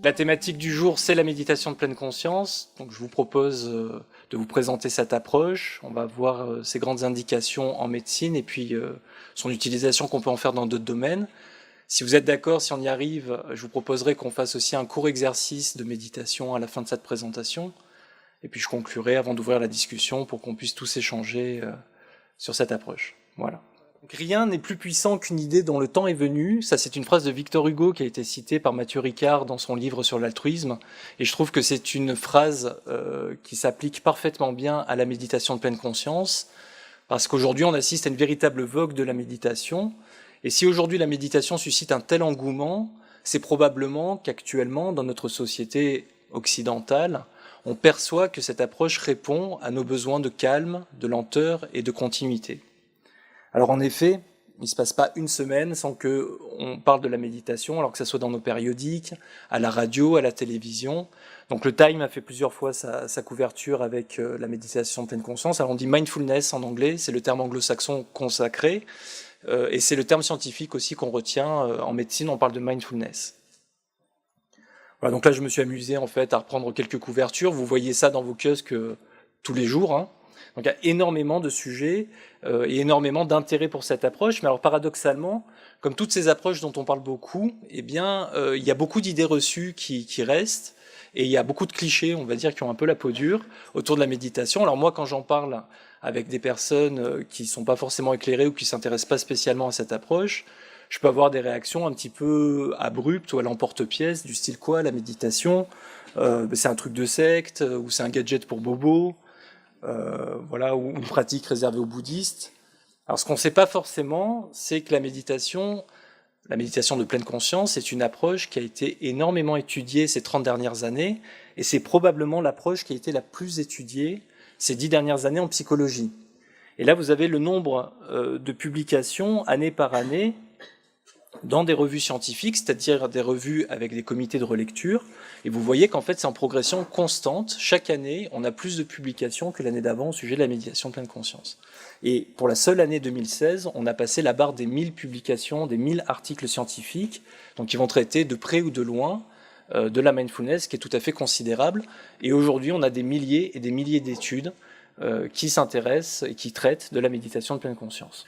La thématique du jour, c'est la méditation de pleine conscience. Donc, je vous propose de vous présenter cette approche. On va voir ses grandes indications en médecine et puis son utilisation qu'on peut en faire dans d'autres domaines. Si vous êtes d'accord, si on y arrive, je vous proposerai qu'on fasse aussi un court exercice de méditation à la fin de cette présentation. Et puis je conclurai avant d'ouvrir la discussion pour qu'on puisse tous échanger sur cette approche. Voilà. Donc, rien n'est plus puissant qu'une idée dont le temps est venu. Ça, c'est une phrase de Victor Hugo qui a été citée par Mathieu Ricard dans son livre sur l'altruisme. Et je trouve que c'est une phrase qui s'applique parfaitement bien à la méditation de pleine conscience, parce qu'aujourd'hui, on assiste à une véritable vogue de la méditation. Et si aujourd'hui la méditation suscite un tel engouement, c'est probablement qu'actuellement, dans notre société occidentale, on perçoit que cette approche répond à nos besoins de calme, de lenteur et de continuité. Alors en effet, il ne se passe pas une semaine sans qu'on parle de la méditation, alors que ça soit dans nos périodiques, à la radio, à la télévision. Donc le Time a fait plusieurs fois sa couverture avec la méditation de pleine conscience. Alors on dit mindfulness en anglais, c'est le terme anglo-saxon consacré, et c'est le terme scientifique aussi qu'on retient en médecine, on parle de mindfulness. Voilà, donc là je me suis amusé en fait à reprendre quelques couvertures, vous voyez ça dans vos kiosques tous les jours, hein. Donc il y a énormément de sujets et énormément d'intérêt pour cette approche. Mais alors paradoxalement, comme toutes ces approches dont on parle beaucoup, eh bien, il y a beaucoup d'idées reçues qui restent et il y a beaucoup de clichés, on va dire, qui ont un peu la peau dure autour de la méditation. Alors moi, quand j'en parle avec des personnes qui ne sont pas forcément éclairées ou qui ne s'intéressent pas spécialement à cette approche, je peux avoir des réactions un petit peu abruptes ou à l'emporte-pièce, du style quoi, la méditation, c'est un truc de secte ou c'est un gadget pour bobo. Voilà, ou une pratique réservée aux bouddhistes. Alors ce qu'on ne sait pas forcément, c'est que la méditation de pleine conscience, c'est une approche qui a été énormément étudiée ces 30 dernières années, et c'est probablement l'approche qui a été la plus étudiée ces 10 dernières années en psychologie. Et là, vous avez le nombre de publications année par année dans des revues scientifiques, c'est-à-dire des revues avec des comités de relecture, et vous voyez qu'en fait c'est en progression constante. Chaque année, on a plus de publications que l'année d'avant au sujet de la méditation de pleine conscience. Et pour la seule année 2016, on a passé la barre des 1000 publications, des 1000 articles scientifiques, donc qui vont traiter de près ou de loin de la mindfulness, qui est tout à fait considérable. Et aujourd'hui, on a des milliers et des milliers d'études qui s'intéressent et qui traitent de la méditation de pleine conscience.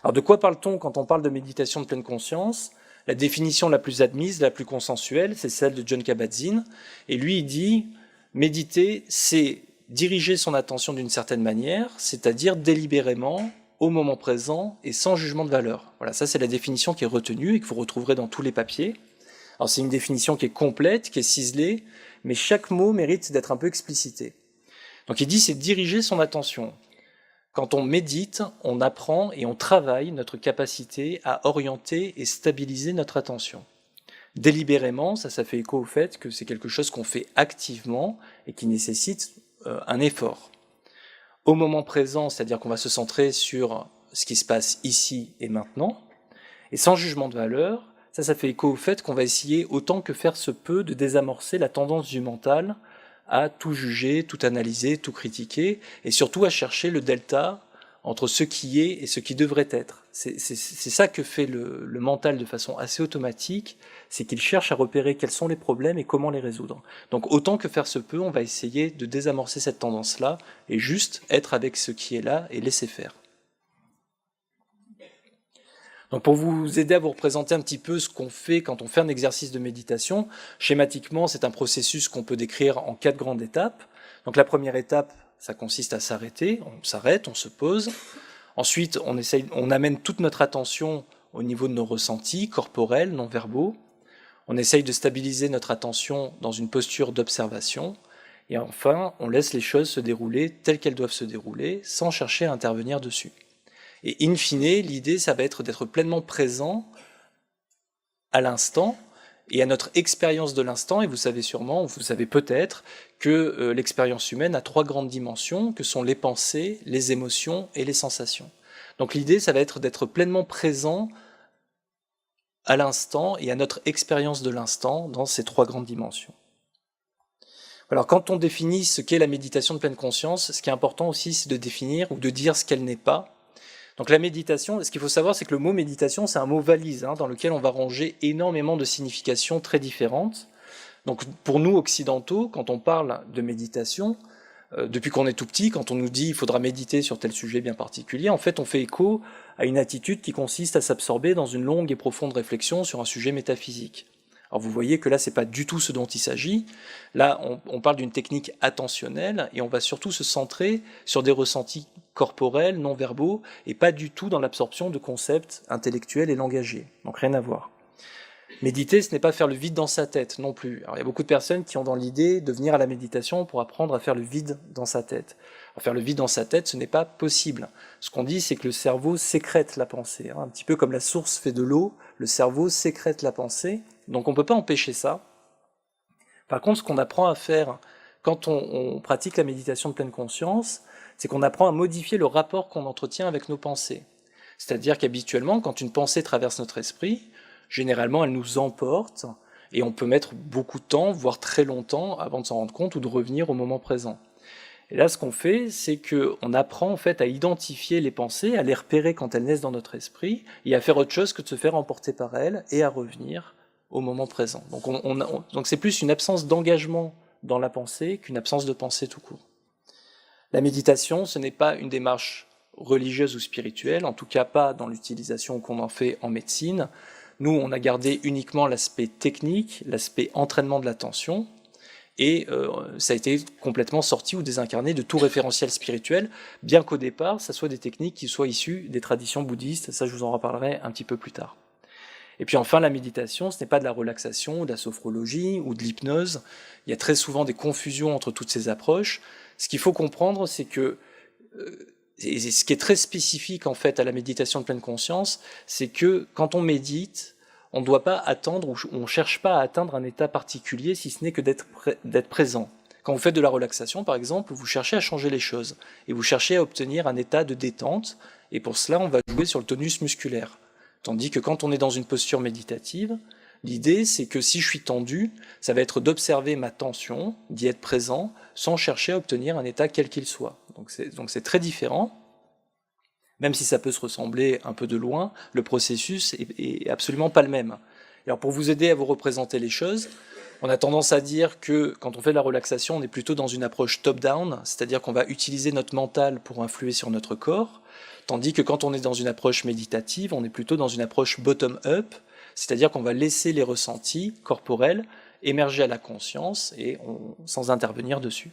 Alors de quoi parle-t-on quand on parle de méditation de pleine conscience? La définition la plus admise, la plus consensuelle, c'est celle de Jon Kabat-Zinn. Et lui, il dit, méditer, c'est diriger son attention d'une certaine manière, c'est-à-dire délibérément, au moment présent et sans jugement de valeur. Voilà, ça c'est la définition qui est retenue et que vous retrouverez dans tous les papiers. Alors c'est une définition qui est complète, qui est ciselée, mais chaque mot mérite d'être un peu explicité. Donc il dit, c'est diriger son attention. Quand on médite, on apprend et on travaille notre capacité à orienter et stabiliser notre attention. Délibérément, ça fait écho au fait que c'est quelque chose qu'on fait activement et qui nécessite un effort. Au moment présent, c'est-à-dire qu'on va se centrer sur ce qui se passe ici et maintenant, et sans jugement de valeur, ça fait écho au fait qu'on va essayer autant que faire se peut de désamorcer la tendance du mental à tout juger, tout analyser, tout critiquer, et surtout à chercher le delta entre ce qui est et ce qui devrait être. C'est ça que fait le mental de façon assez automatique, c'est qu'il cherche à repérer quels sont les problèmes et comment les résoudre. Donc autant que faire se peut, on va essayer de désamorcer cette tendance-là, et juste être avec ce qui est là et laisser faire. Donc pour vous aider à vous représenter un petit peu ce qu'on fait quand on fait un exercice de méditation, schématiquement, c'est un processus qu'on peut décrire en 4 grandes étapes. Donc la première étape, ça consiste à s'arrêter, on s'arrête, on se pose. Ensuite, on amène toute notre attention au niveau de nos ressentis corporels, non verbaux. On essaye de stabiliser notre attention dans une posture d'observation. Et enfin, on laisse les choses se dérouler telles qu'elles doivent se dérouler, sans chercher à intervenir dessus. Et in fine, l'idée, ça va être d'être pleinement présent à l'instant et à notre expérience de l'instant. Et vous savez sûrement, ou vous savez peut-être, que l'expérience humaine a 3 grandes dimensions, que sont les pensées, les émotions et les sensations. Donc l'idée, ça va être d'être pleinement présent à l'instant et à notre expérience de l'instant dans ces 3 grandes dimensions. Alors quand on définit ce qu'est la méditation de pleine conscience, ce qui est important aussi, c'est de définir ou de dire ce qu'elle n'est pas. Donc la méditation, ce qu'il faut savoir, c'est que le mot méditation, c'est un mot valise, hein, dans lequel on va ranger énormément de significations très différentes. Donc pour nous occidentaux, quand on parle de méditation, depuis qu'on est tout petit, quand on nous dit il faudra méditer sur tel sujet bien particulier, en fait on fait écho à une attitude qui consiste à s'absorber dans une longue et profonde réflexion sur un sujet métaphysique. Alors vous voyez que là c'est pas du tout ce dont il s'agit. Là on parle d'une technique attentionnelle et on va surtout se centrer sur des ressentis corporels, non verbaux, et pas du tout dans l'absorption de concepts intellectuels et langagers. Donc rien à voir. Méditer, ce n'est pas faire le vide dans sa tête non plus. Alors, il y a beaucoup de personnes qui ont dans l'idée de venir à la méditation pour apprendre à faire le vide dans sa tête. Alors, faire le vide dans sa tête, ce n'est pas possible. Ce qu'on dit, c'est que le cerveau sécrète la pensée. Un petit peu comme la source fait de l'eau, le cerveau sécrète la pensée. Donc on ne peut pas empêcher ça. Par contre, ce qu'on apprend à faire quand on pratique la méditation de pleine conscience, c'est qu'on apprend à modifier le rapport qu'on entretient avec nos pensées. C'est-à-dire qu'habituellement, quand une pensée traverse notre esprit, généralement, elle nous emporte et on peut mettre beaucoup de temps, voire très longtemps, avant de s'en rendre compte ou de revenir au moment présent. Et là, ce qu'on fait, c'est qu'on apprend en fait à identifier les pensées, à les repérer quand elles naissent dans notre esprit, et à faire autre chose que de se faire emporter par elles et à revenir au moment présent. Donc c'est plus une absence d'engagement dans la pensée qu'une absence de pensée tout court. La méditation, ce n'est pas une démarche religieuse ou spirituelle, en tout cas pas dans l'utilisation qu'on en fait en médecine. Nous, on a gardé uniquement l'aspect technique, l'aspect entraînement de l'attention, et ça a été complètement sorti ou désincarné de tout référentiel spirituel, bien qu'au départ, ça soit des techniques qui soient issues des traditions bouddhistes, ça je vous en reparlerai un petit peu plus tard. Et puis enfin, la méditation, ce n'est pas de la relaxation, de la sophrologie ou de l'hypnose. Il y a très souvent des confusions entre toutes ces approches. Ce qu'il faut comprendre, c'est que et ce qui est très spécifique en fait à la méditation de pleine conscience, c'est que quand on médite, on ne doit pas attendre ou on ne cherche pas à atteindre un état particulier, si ce n'est que d'être présent. Quand vous faites de la relaxation, par exemple, vous cherchez à changer les choses et vous cherchez à obtenir un état de détente, et pour cela, on va jouer sur le tonus musculaire. Tandis que quand on est dans une posture méditative, l'idée, c'est que si je suis tendu, ça va être d'observer ma tension, d'y être présent, sans chercher à obtenir un état quel qu'il soit. Donc c'est très différent. Même si ça peut se ressembler un peu de loin, le processus est absolument pas le même. Alors pour vous aider à vous représenter les choses, on a tendance à dire que quand on fait de la relaxation, on est plutôt dans une approche top-down, c'est-à-dire qu'on va utiliser notre mental pour influer sur notre corps, tandis que quand on est dans une approche méditative, on est plutôt dans une approche bottom-up, c'est-à-dire qu'on va laisser les ressentis corporels émerger à la conscience et sans intervenir dessus.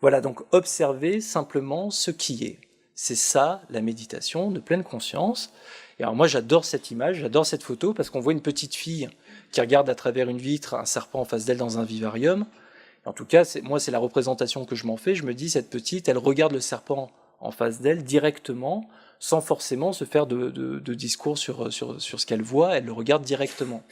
Voilà, donc observer simplement ce qui est. C'est ça la méditation de pleine conscience. Et alors moi j'adore cette image, j'adore cette photo parce qu'on voit une petite fille qui regarde à travers une vitre un serpent en face d'elle dans un vivarium. En tout cas, moi c'est la représentation que je m'en fais. Je me dis cette petite, elle regarde le serpent en face d'elle directement, sans forcément se faire de discours sur ce qu'elle voit, elle le regarde directement.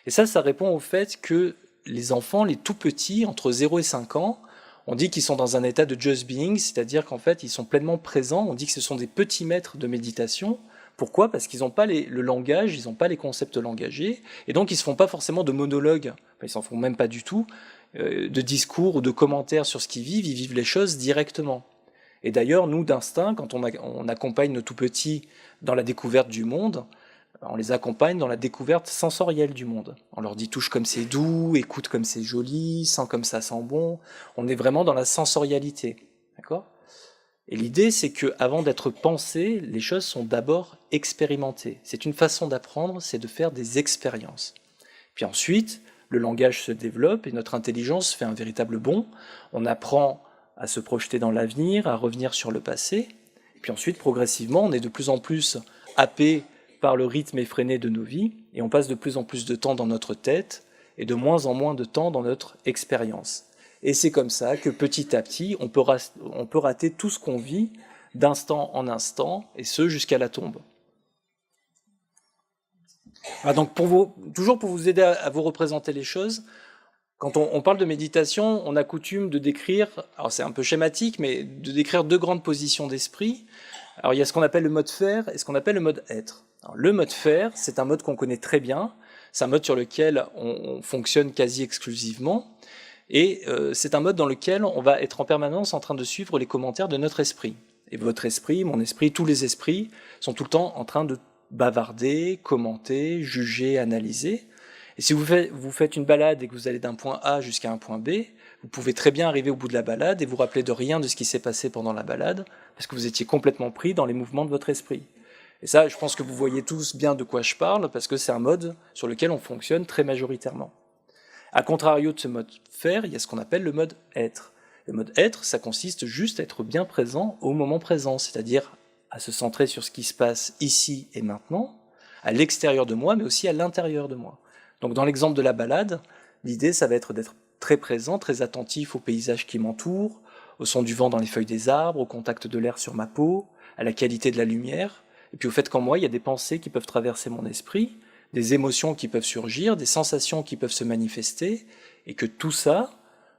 Et ça répond au fait que les enfants, les tout petits, entre 0 et 5 ans, on dit qu'ils sont dans un état de just being, c'est-à-dire qu'en fait, ils sont pleinement présents. On dit que ce sont des petits maîtres de méditation. Pourquoi ? Parce qu'ils n'ont pas le langage, ils n'ont pas les concepts langagés, et donc ils ne se font pas forcément de monologues, ils s'en font même pas du tout, de discours ou de commentaires sur ce qu'ils vivent, ils vivent les choses directement. Et d'ailleurs, nous, d'instinct, quand on accompagne nos tout petits dans la découverte du monde, on les accompagne dans la découverte sensorielle du monde. On leur dit touche comme c'est doux, écoute comme c'est joli, sens comme ça sent bon. On est vraiment dans la sensorialité. D'accord ? Et l'idée, c'est qu'avant d'être pensées, les choses sont d'abord expérimentées. C'est une façon d'apprendre, c'est de faire des expériences. Puis ensuite, le langage se développe et notre intelligence fait un véritable bond. On apprend à se projeter dans l'avenir, à revenir sur le passé. Puis ensuite, progressivement, on est de plus en plus happé par le rythme effréné de nos vies, et on passe de plus en plus de temps dans notre tête, et de moins en moins de temps dans notre expérience. Et c'est comme ça que petit à petit, on peut rater tout ce qu'on vit d'instant en instant, et ce jusqu'à la tombe. Alors donc toujours pour vous aider à vous représenter les choses, quand on parle de méditation, on a coutume de décrire, alors c'est un peu schématique, mais de décrire deux grandes positions d'esprit. Alors il y a ce qu'on appelle le mode faire et ce qu'on appelle le mode être. Alors, le mode faire, c'est un mode qu'on connaît très bien, c'est un mode sur lequel on fonctionne quasi exclusivement, et c'est un mode dans lequel on va être en permanence en train de suivre les commentaires de notre esprit. Et votre esprit, mon esprit, tous les esprits sont tout le temps en train de bavarder, commenter, juger, analyser. Et si vous faites une balade et que vous allez d'un point A jusqu'à un point B, vous pouvez très bien arriver au bout de la balade et vous rappeler de rien de ce qui s'est passé pendant la balade, parce que vous étiez complètement pris dans les mouvements de votre esprit. Et ça, je pense que vous voyez tous bien de quoi je parle, parce que c'est un mode sur lequel on fonctionne très majoritairement. A contrario de ce mode faire, il y a ce qu'on appelle le mode être. Le mode être, ça consiste juste à être bien présent au moment présent, c'est-à-dire à se centrer sur ce qui se passe ici et maintenant, à l'extérieur de moi, mais aussi à l'intérieur de moi. Donc dans l'exemple de la balade, l'idée, ça va être d'être très présent, très attentif au paysage qui m'entoure, au son du vent dans les feuilles des arbres, au contact de l'air sur ma peau, à la qualité de la lumière, et puis au fait qu'en moi, il y a des pensées qui peuvent traverser mon esprit, des émotions qui peuvent surgir, des sensations qui peuvent se manifester, et que tout ça,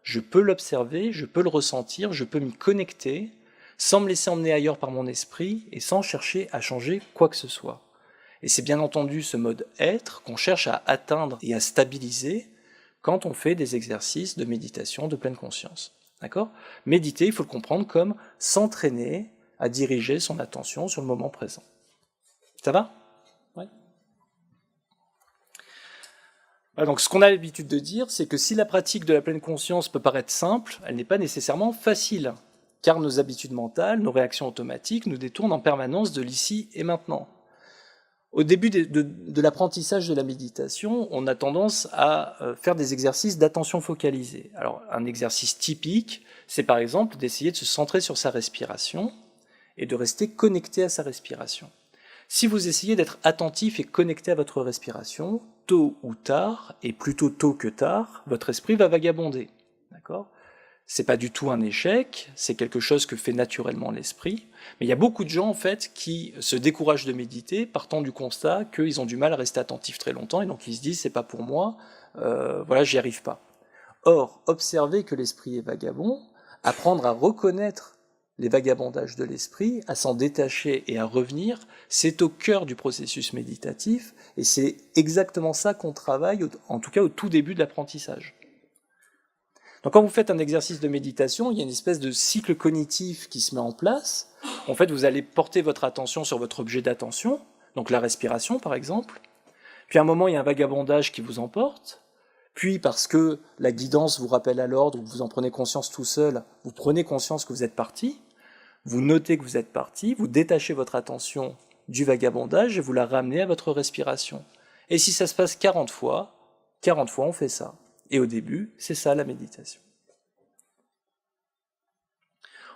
je peux l'observer, je peux le ressentir, je peux m'y connecter, sans me laisser emmener ailleurs par mon esprit, et sans chercher à changer quoi que ce soit. Et c'est bien entendu ce mode être qu'on cherche à atteindre et à stabiliser quand on fait des exercices de méditation de pleine conscience. D'accord ? Méditer, il faut le comprendre comme s'entraîner à diriger son attention sur le moment présent. Ça va ? Ouais. Voilà, donc ce qu'on a l'habitude de dire, c'est que si la pratique de la pleine conscience peut paraître simple, elle n'est pas nécessairement facile, car nos habitudes mentales, nos réactions automatiques nous détournent en permanence de l'ici et maintenant. Au début de l'apprentissage de la méditation, on a tendance à faire des exercices d'attention focalisée. Alors, un exercice typique, c'est par exemple d'essayer de se centrer sur sa respiration et de rester connecté à sa respiration. Si vous essayez d'être attentif et connecté à votre respiration, tôt ou tard, et plutôt tôt que tard, votre esprit va vagabonder. D'accord ? C'est pas du tout un échec, c'est quelque chose que fait naturellement l'esprit. Mais il y a beaucoup de gens, en fait, qui se découragent de méditer, partant du constat qu'ils ont du mal à rester attentifs très longtemps, et donc ils se disent, c'est pas pour moi, voilà, j'y arrive pas. Or, observer que l'esprit est vagabond, apprendre à reconnaître les vagabondages de l'esprit, à s'en détacher et à revenir, c'est au cœur du processus méditatif, et c'est exactement ça qu'on travaille, en tout cas au tout début de l'apprentissage. Donc quand vous faites un exercice de méditation, il y a une espèce de cycle cognitif qui se met en place. En fait, vous allez porter votre attention sur votre objet d'attention, donc la respiration par exemple. Puis à un moment, il y a un vagabondage qui vous emporte. Puis parce que la guidance vous rappelle à l'ordre, ou vous en prenez conscience tout seul, vous prenez conscience que vous êtes parti. Vous notez que vous êtes parti, vous détachez votre attention du vagabondage et vous la ramenez à votre respiration. Et si ça se passe 40 fois on fait ça. Et au début, c'est ça la méditation.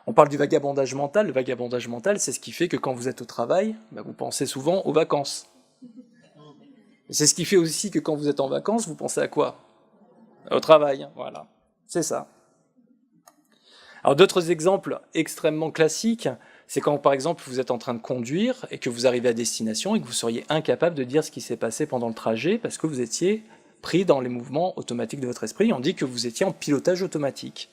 On parle du vagabondage mental. Le vagabondage mental, c'est ce qui fait que quand vous êtes au travail, vous pensez souvent aux vacances. Et c'est ce qui fait aussi que quand vous êtes en vacances, vous pensez à quoi ? Au travail, voilà. C'est ça. Alors d'autres exemples extrêmement classiques, c'est quand par exemple vous êtes en train de conduire et que vous arrivez à destination et que vous seriez incapable de dire ce qui s'est passé pendant le trajet parce que vous étiez pris dans les mouvements automatiques de votre esprit, on dit que vous étiez en pilotage automatique.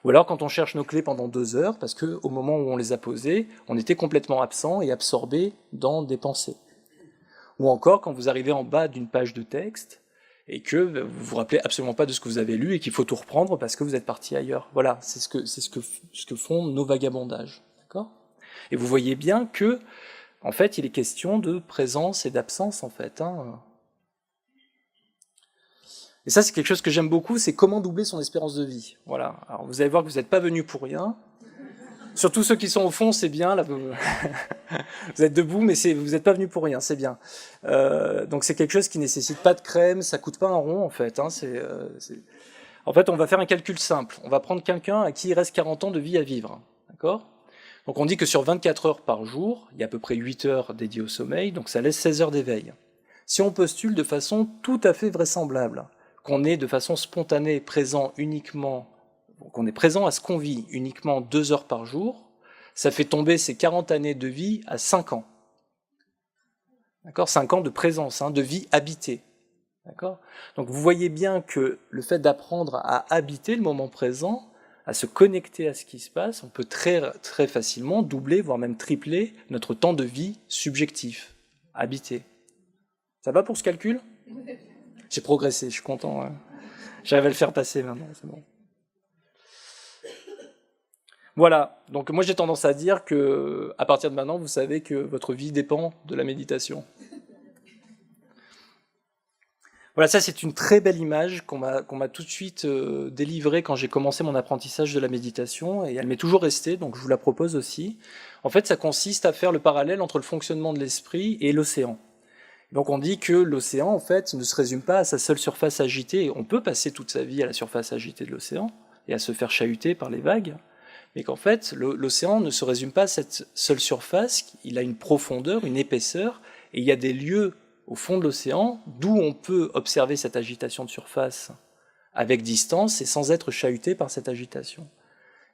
Ou alors quand on cherche nos clés pendant 2 heures, parce qu'au moment où on les a posées, on était complètement absent et absorbé dans des pensées. Ou encore quand vous arrivez en bas d'une page de texte et que vous vous rappelez absolument pas de ce que vous avez lu et qu'il faut tout reprendre parce que vous êtes parti ailleurs. Voilà, c'est ce que font nos vagabondages. D'accord ? Et vous voyez bien que, en fait, il est question de présence et d'absence, en fait. Et ça, c'est quelque chose que j'aime beaucoup, c'est comment doubler son espérance de vie. Voilà. Alors, vous allez voir que vous n'êtes pas venus pour rien. Surtout ceux qui sont au fond, c'est bien. Là, vous êtes debout, mais vous n'êtes pas venus pour rien, c'est bien. Donc c'est quelque chose qui nécessite pas de crème, ça coûte pas un rond, en fait. En fait, on va faire un calcul simple. On va prendre quelqu'un à qui il reste 40 ans de vie à vivre. D'accord ? Donc on dit que sur 24 heures par jour, il y a à peu près 8 heures dédiées au sommeil, donc ça laisse 16 heures d'éveil. Si on postule de façon tout à fait vraisemblable, qu'on est de façon spontanée présent uniquement, qu'on est présent à ce qu'on vit uniquement 2 heures par jour, ça fait tomber ces 40 années de vie à 5 ans. D'accord ? 5 ans de présence, de vie habitée. D'accord ? Donc vous voyez bien que le fait d'apprendre à habiter le moment présent, à se connecter à ce qui se passe, on peut très, très facilement doubler, voire même tripler notre temps de vie subjectif, habité. Ça va pour ce calcul ? J'ai progressé, je suis content. J'arrive à le faire passer maintenant, c'est bon. Voilà, donc moi j'ai tendance à dire que à partir de maintenant, vous savez que votre vie dépend de la méditation. Voilà, ça c'est une très belle image qu'on m'a tout de suite délivrée quand j'ai commencé mon apprentissage de la méditation, et elle m'est toujours restée, donc je vous la propose aussi. En fait, ça consiste à faire le parallèle entre le fonctionnement de l'esprit et l'océan. Donc on dit que l'océan, en fait, ne se résume pas à sa seule surface agitée. On peut passer toute sa vie à la surface agitée de l'océan, et à se faire chahuter par les vagues, mais qu'en fait, l'océan ne se résume pas à cette seule surface, il a une profondeur, une épaisseur, et il y a des lieux au fond de l'océan d'où on peut observer cette agitation de surface avec distance et sans être chahuté par cette agitation.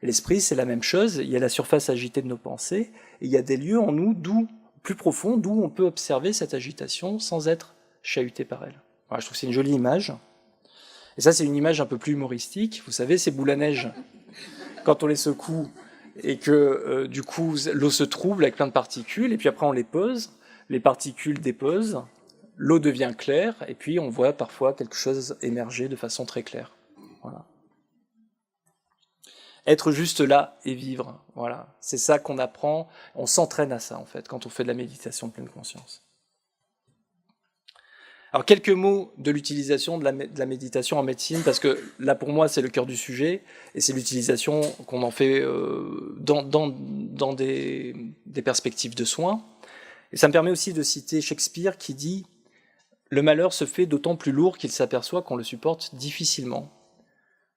L'esprit, c'est la même chose, il y a la surface agitée de nos pensées, et il y a des lieux en nous plus profonds, d'où on peut observer cette agitation sans être chahuté par elle. Voilà, je trouve que c'est une jolie image. Et ça, c'est une image un peu plus humoristique. Vous savez, ces boules à neige, quand on les secoue et que du coup l'eau se trouble avec plein de particules, et puis après on les pose, les particules déposent, l'eau devient claire, et puis on voit parfois quelque chose émerger de façon très claire. Voilà. Être juste là et vivre, voilà. C'est ça qu'on apprend, on s'entraîne à ça en fait, quand on fait de la méditation de pleine conscience. Alors quelques mots de l'utilisation de la méditation en médecine, parce que là pour moi c'est le cœur du sujet, et c'est l'utilisation qu'on en fait dans des perspectives de soins. Et ça me permet aussi de citer Shakespeare qui dit « Le malheur se fait d'autant plus lourd qu'il s'aperçoit qu'on le supporte difficilement ».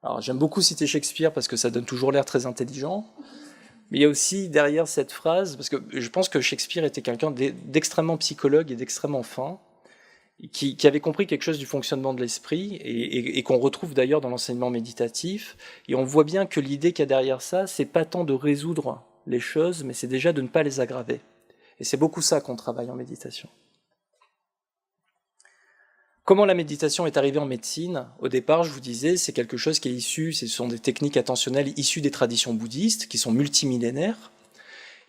Alors j'aime beaucoup citer Shakespeare parce que ça donne toujours l'air très intelligent, mais il y a aussi derrière cette phrase, parce que je pense que Shakespeare était quelqu'un d'extrêmement psychologue et d'extrêmement fin, qui avait compris quelque chose du fonctionnement de l'esprit, et qu'on retrouve d'ailleurs dans l'enseignement méditatif, et on voit bien que l'idée qu'il y a derrière ça, c'est pas tant de résoudre les choses, mais c'est déjà de ne pas les aggraver. Et c'est beaucoup ça qu'on travaille en méditation. Comment la méditation est arrivée en médecine? Au départ, je vous disais, c'est quelque chose qui est issu, ce sont des techniques attentionnelles issues des traditions bouddhistes, qui sont multimillénaires.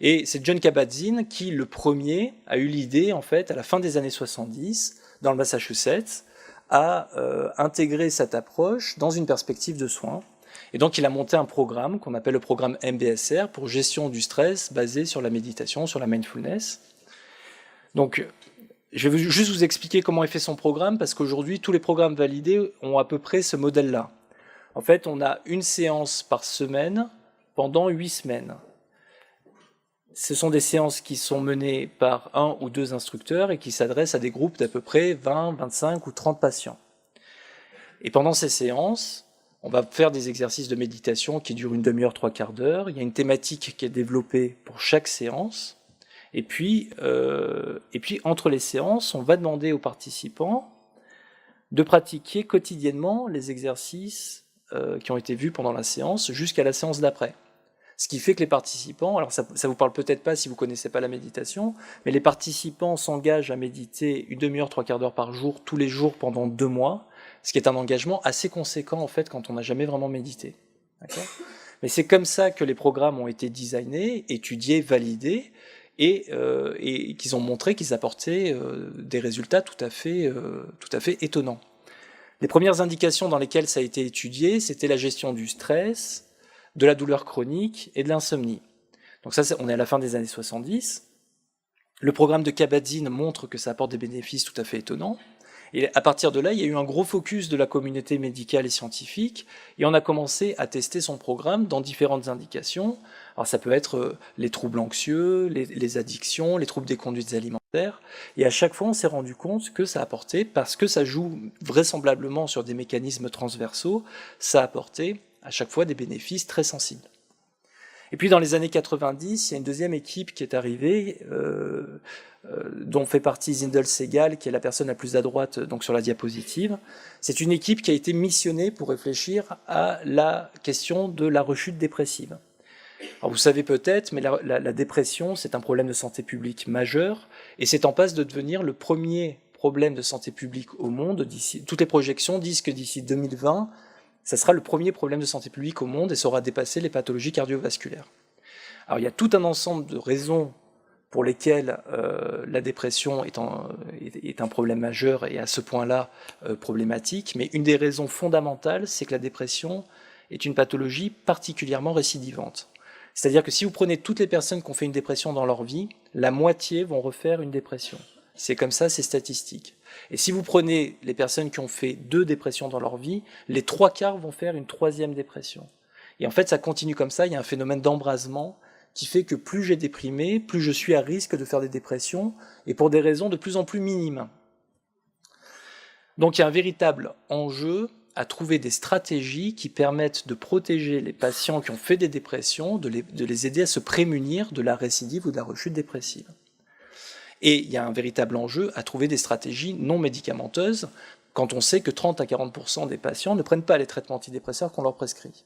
Et c'est Jon Kabat-Zinn qui, le premier, a eu l'idée, en fait, à la fin des années 70, dans le Massachusetts, à intégrer cette approche dans une perspective de soins. Et donc, il a monté un programme qu'on appelle le programme MBSR pour gestion du stress, basé sur la méditation, sur la mindfulness. Donc, je vais juste vous expliquer comment est fait son programme, parce qu'aujourd'hui, tous les programmes validés ont à peu près ce modèle-là. En fait, on a une séance par semaine pendant 8 semaines. Ce sont des séances qui sont menées par 1 ou 2 instructeurs et qui s'adressent à des groupes d'à peu près 20, 25 ou 30 patients. Et pendant ces séances, on va faire des exercices de méditation qui durent une demi-heure, 3/4 d'heure. Il y a une thématique qui est développée pour chaque séance. Et puis, entre les séances, on va demander aux participants de pratiquer quotidiennement les exercices qui ont été vus pendant la séance jusqu'à la séance d'après. Ce qui fait que les participants, alors ça vous parle peut-être pas si vous connaissez pas la méditation, mais les participants s'engagent à méditer une demi-heure, 3/4 d'heure par jour, tous les jours pendant 2 mois, ce qui est un engagement assez conséquent en fait quand on n'a jamais vraiment médité. D'accord ? Mais c'est comme ça que les programmes ont été designés, étudiés, validés, et qu'ils ont montré qu'ils apportaient des résultats tout à fait étonnants. Les premières indications dans lesquelles ça a été étudié, c'était la gestion du stress, de la douleur chronique et de l'insomnie. Donc ça, on est à la fin des années 70. Le programme de Kabat-Zinn montre que ça apporte des bénéfices tout à fait étonnants. Et à partir de là, il y a eu un gros focus de la communauté médicale et scientifique, et on a commencé à tester son programme dans différentes indications. Alors ça peut être les troubles anxieux, les addictions, les troubles des conduites alimentaires, et à chaque fois on s'est rendu compte que ça apportait, parce que ça joue vraisemblablement sur des mécanismes transversaux, ça apportait à chaque fois des bénéfices très sensibles. Et puis dans les années 90, il y a une deuxième équipe qui est arrivée, dont fait partie Zindel Segal, qui est la personne la plus à droite donc sur la diapositive. C'est une équipe qui a été missionnée pour réfléchir à la question de la rechute dépressive. Alors vous savez peut-être, mais la dépression, c'est un problème de santé publique majeur, et c'est en passe de devenir le premier problème de santé publique au monde. Toutes les projections disent que d'ici 2020, ça sera le premier problème de santé publique au monde et ça aura dépassé les pathologies cardiovasculaires. Alors il y a tout un ensemble de raisons pour lesquelles la dépression est un problème majeur et à ce point-là problématique, mais une des raisons fondamentales, c'est que la dépression est une pathologie particulièrement récidivante. C'est-à-dire que si vous prenez toutes les personnes qui ont fait une dépression dans leur vie, la moitié vont refaire une dépression. C'est comme ça, c'est statistique. Et si vous prenez les personnes qui ont fait 2 dépressions dans leur vie, les 3/4 vont faire une 3e dépression. Et en fait, ça continue comme ça, il y a un phénomène d'embrasement qui fait que plus j'ai déprimé, plus je suis à risque de faire des dépressions, et pour des raisons de plus en plus minimes. Donc il y a un véritable enjeu à trouver des stratégies qui permettent de protéger les patients qui ont fait des dépressions, de les aider à se prémunir de la récidive ou de la rechute dépressive. Et il y a un véritable enjeu à trouver des stratégies non médicamenteuses quand on sait que 30 à 40% des patients ne prennent pas les traitements antidépresseurs qu'on leur prescrit.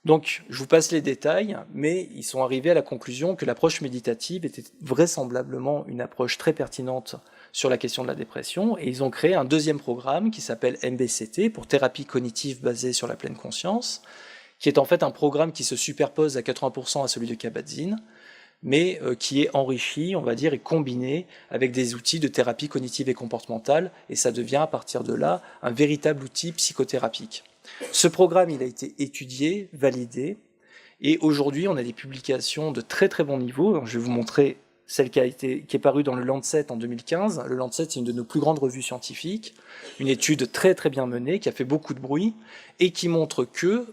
Donc, je vous passe les détails, mais ils sont arrivés à la conclusion que l'approche méditative était vraisemblablement une approche très pertinente sur la question de la dépression, et ils ont créé un 2e programme qui s'appelle MBCT, pour thérapie cognitive basée sur la pleine conscience, qui est en fait un programme qui se superpose à 80% à celui de Kabat-Zinn, mais qui est enrichi, on va dire, et combiné avec des outils de thérapie cognitive et comportementale, et ça devient à partir de là un véritable outil psychothérapique. Ce programme, il a été étudié, validé, et aujourd'hui, on a des publications de très très bon niveau. Je vais vous montrer celle qui est parue dans le Lancet en 2015. Le Lancet, c'est une de nos plus grandes revues scientifiques, une étude très très bien menée, qui a fait beaucoup de bruit, et qui montre que,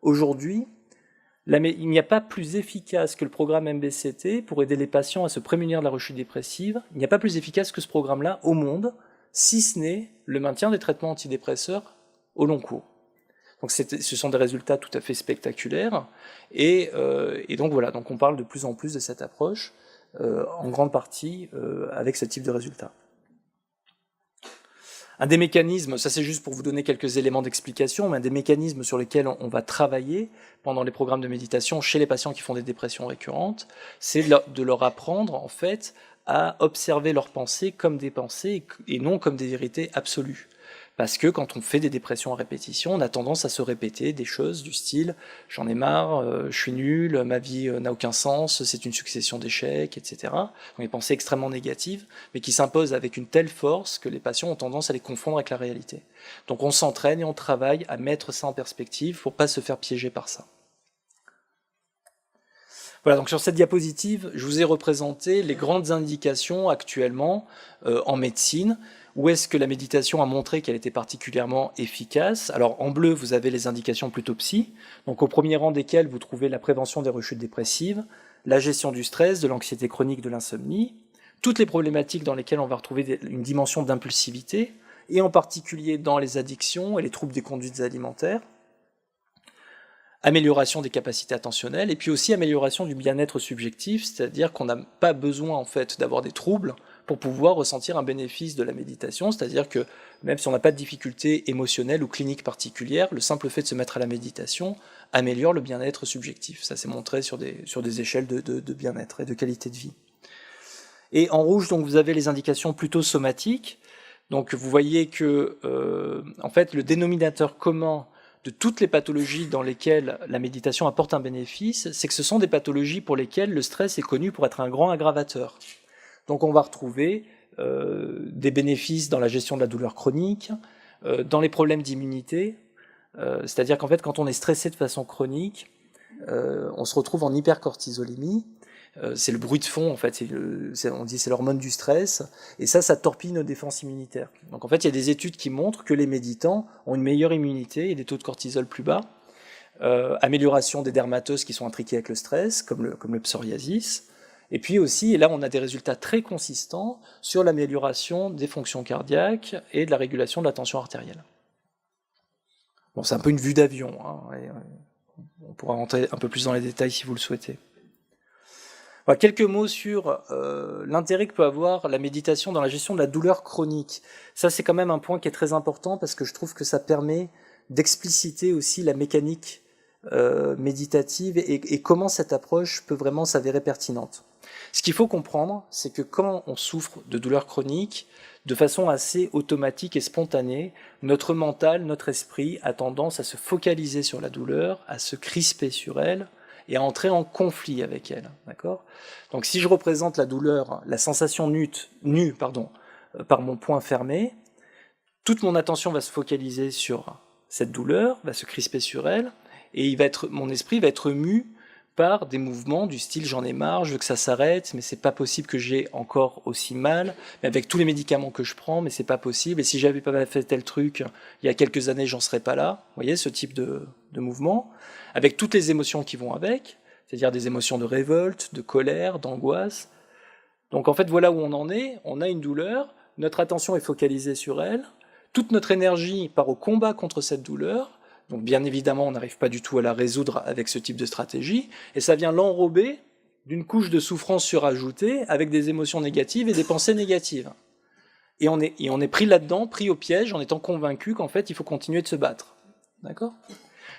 aujourd'hui, il n'y a pas plus efficace que le programme MBCT pour aider les patients à se prémunir de la rechute dépressive. Il n'y a pas plus efficace que ce programme-là au monde, si ce n'est le maintien des traitements antidépresseurs au long cours. Donc ce sont des résultats tout à fait spectaculaires, et donc voilà, donc on parle de plus en plus de cette approche, en grande partie avec ce type de résultats. Un des mécanismes, ça c'est juste pour vous donner quelques éléments d'explication, mais un des mécanismes sur lesquels on va travailler pendant les programmes de méditation chez les patients qui font des dépressions récurrentes, c'est de leur apprendre en fait à observer leurs pensées comme des pensées et non comme des vérités absolues. Parce que quand on fait des dépressions à répétition, on a tendance à se répéter des choses du style « j'en ai marre, je suis nul, ma vie n'a aucun sens, c'est une succession d'échecs, etc. » Donc des pensées extrêmement négatives, mais qui s'imposent avec une telle force que les patients ont tendance à les confondre avec la réalité. Donc on s'entraîne et on travaille à mettre ça en perspective pour ne pas se faire piéger par ça. Voilà, donc sur cette diapositive, je vous ai représenté les grandes indications actuellement en médecine. Où est-ce que la méditation a montré qu'elle était particulièrement efficace? Alors en bleu, vous avez les indications plutôt psy, donc au premier rang desquelles vous trouvez la prévention des rechutes dépressives, la gestion du stress, de l'anxiété chronique, de l'insomnie, toutes les problématiques dans lesquelles on va retrouver une dimension d'impulsivité, et en particulier dans les addictions et les troubles des conduites alimentaires, amélioration des capacités attentionnelles, et puis aussi amélioration du bien-être subjectif, c'est-à-dire qu'on n'a pas besoin en fait d'avoir des troubles pour pouvoir ressentir un bénéfice de la méditation, c'est-à-dire que même si on n'a pas de difficultés émotionnelles ou cliniques particulières, le simple fait de se mettre à la méditation améliore le bien-être subjectif. Ça s'est montré sur des échelles de bien-être et de qualité de vie. Et en rouge, donc, vous avez les indications plutôt somatiques. Donc vous voyez que en fait, le dénominateur commun de toutes les pathologies dans lesquelles la méditation apporte un bénéfice, c'est que ce sont des pathologies pour lesquelles le stress est connu pour être un grand aggravateur. Donc on va retrouver des bénéfices dans la gestion de la douleur chronique, dans les problèmes d'immunité, c'est-à-dire qu'en fait quand on est stressé de façon chronique, on se retrouve en hypercortisolémie, c'est le bruit de fond en fait, on dit c'est l'hormone du stress, et ça torpille nos défenses immunitaires. Donc en fait il y a des études qui montrent que les méditants ont une meilleure immunité et des taux de cortisol plus bas, amélioration des dermatoses qui sont intriquées avec le stress, comme le psoriasis. Et puis aussi, et là on a des résultats très consistants sur l'amélioration des fonctions cardiaques et de la régulation de la tension artérielle. Bon, c'est un peu une vue d'avion, hein, on pourra rentrer un peu plus dans les détails si vous le souhaitez. Voilà, quelques mots sur l'intérêt que peut avoir la méditation dans la gestion de la douleur chronique. Ça c'est quand même un point qui est très important parce que je trouve que ça permet d'expliciter aussi la mécanique méditative et comment cette approche peut vraiment s'avérer pertinente. Ce qu'il faut comprendre, c'est que quand on souffre de douleurs chroniques, de façon assez automatique et spontanée, notre mental, notre esprit a tendance à se focaliser sur la douleur, à se crisper sur elle et à entrer en conflit avec elle. D'accord ? Donc si je représente la douleur, la sensation nue, par mon poing fermé, toute mon attention va se focaliser sur cette douleur, va se crisper sur elle, et mon esprit va être mu par des mouvements du style j'en ai marre, je veux que ça s'arrête, mais c'est pas possible que j'ai encore aussi mal, mais avec tous les médicaments que je prends, mais c'est pas possible, et si j'avais pas fait tel truc il y a quelques années, j'en serais pas là. Vous voyez ce type de mouvement, avec toutes les émotions qui vont avec, c'est-à-dire des émotions de révolte, de colère, d'angoisse. Donc en fait, voilà où on en est, on a une douleur, notre attention est focalisée sur elle, toute notre énergie part au combat contre cette douleur. Donc bien évidemment, on n'arrive pas du tout à la résoudre avec ce type de stratégie, et ça vient l'enrober d'une couche de souffrance surajoutée avec des émotions négatives et des pensées négatives. Et on est pris là-dedans, pris au piège, en étant convaincu qu'en fait, il faut continuer de se battre. D'accord ?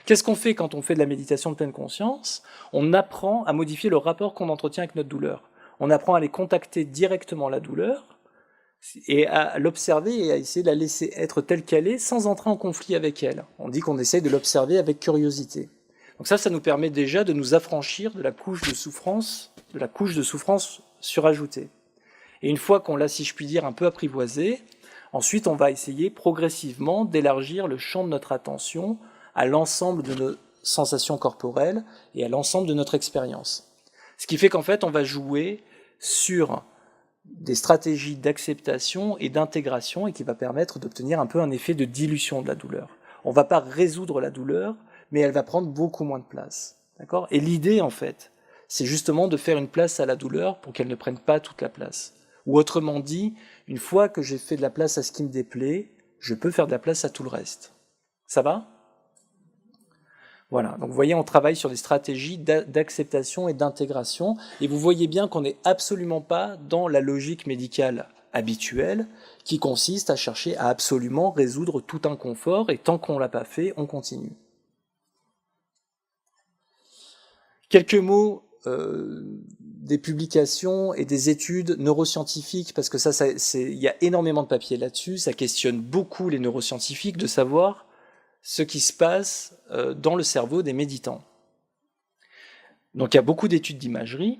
Qu'est-ce qu'on fait quand on fait de la méditation de pleine conscience ? On apprend à modifier le rapport qu'on entretient avec notre douleur. On apprend à aller contacter directement la douleur, et à l'observer et à essayer de la laisser être telle qu'elle est sans entrer en conflit avec elle. On dit qu'on essaye de l'observer avec curiosité. Donc ça nous permet déjà de nous affranchir de la couche de souffrance surajoutée. Et une fois qu'on l'a, si je puis dire, un peu apprivoisée, ensuite on va essayer progressivement d'élargir le champ de notre attention à l'ensemble de nos sensations corporelles et à l'ensemble de notre expérience. Ce qui fait qu'en fait on va jouer sur des stratégies d'acceptation et d'intégration et qui va permettre d'obtenir un peu un effet de dilution de la douleur. On ne va pas résoudre la douleur, mais elle va prendre beaucoup moins de place. D'accord ? Et l'idée, en fait, c'est justement de faire une place à la douleur pour qu'elle ne prenne pas toute la place. Ou autrement dit, une fois que j'ai fait de la place à ce qui me déplaît, je peux faire de la place à tout le reste. Ça va ? Voilà, donc vous voyez, on travaille sur des stratégies d'acceptation et d'intégration, et vous voyez bien qu'on n'est absolument pas dans la logique médicale habituelle, qui consiste à chercher à absolument résoudre tout inconfort, et tant qu'on ne l'a pas fait, on continue. Quelques mots des publications et des études neuroscientifiques, parce que il y a énormément de papiers là-dessus, ça questionne beaucoup les neuroscientifiques de savoir ce qui se passe dans le cerveau des méditants. Donc il y a beaucoup d'études d'imagerie.